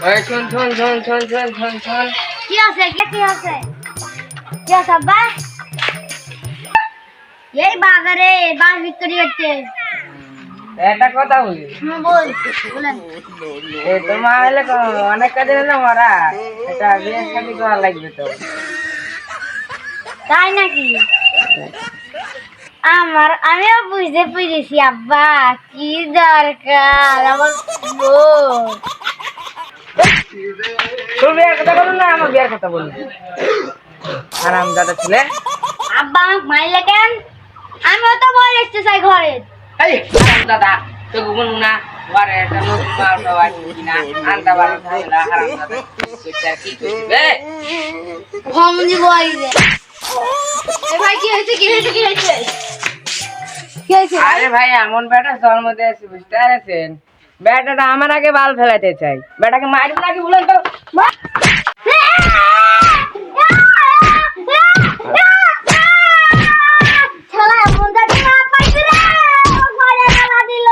ভাই শোন শোন শোন শোন শোন শোন শোন কি আছে কি আছে আব্বা এই বাজারে বাস বিক্রি হচ্ছে। একটা কথা বলি, বলেন। এই তোর মা হলে অনেক কাজে না মারা, এটা বিয়ে শাদি করা লাগবে তো। তাই নাকি? আমিও বুঝতে পেরেছি আব্বা, কি দরকার আমার তোর বিয়ের কথা বলুন না আমার বিয়ের কথা বলুন। আরাম দাদা ছিলে আব্বা আমাকে মাইলে কেন? আমিও তো বলে আসতে চাই ঘরে। এই আরাম দাদা তোকে বলুন না ঘরে একটা নতুন মালটা আসবে কিনা আনতে পারি থাকলে আরাম দাদা কি করবে ভমজি বই রে। এ ভাই কি হয়েছে কি হয়েছে কি হয়েছে কি হয়েছে? আরে ভাই এমন বেটা জন্ম দিয়েছি বুঝতে পারছেন, বেটাটা আমার আগে বাল ফেলাতে চাই, বেটাকে মারবো নাকি বলেন তো? শালা এমন দাঁড়ি না পাইছি রে, মারা গেলা দিল।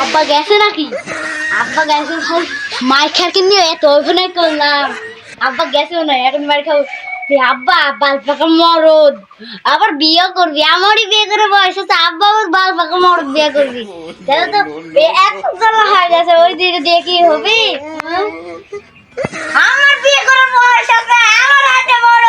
আব্বা গেছে নাকি? আব্বা গেছে ভাই, মার খেয়ে কিন্তু এত অভিনয় করলাম। আব্বা গেছে না, এখন মার খাবো। আব্বা বাল পাকা মরদ, আবার বিয়ে করবি, আমারই বিয়ে করে বয়স আছে, আব্বা আবার বাল পাকা মরদ বিয়ে করবি, তাহলে তো এত জ্বালা হয়ে গেছে। ওই দিকে দিয়ে কি হবে? আমার বিয়ে করার বয়স আছে, আমার হাতে বড়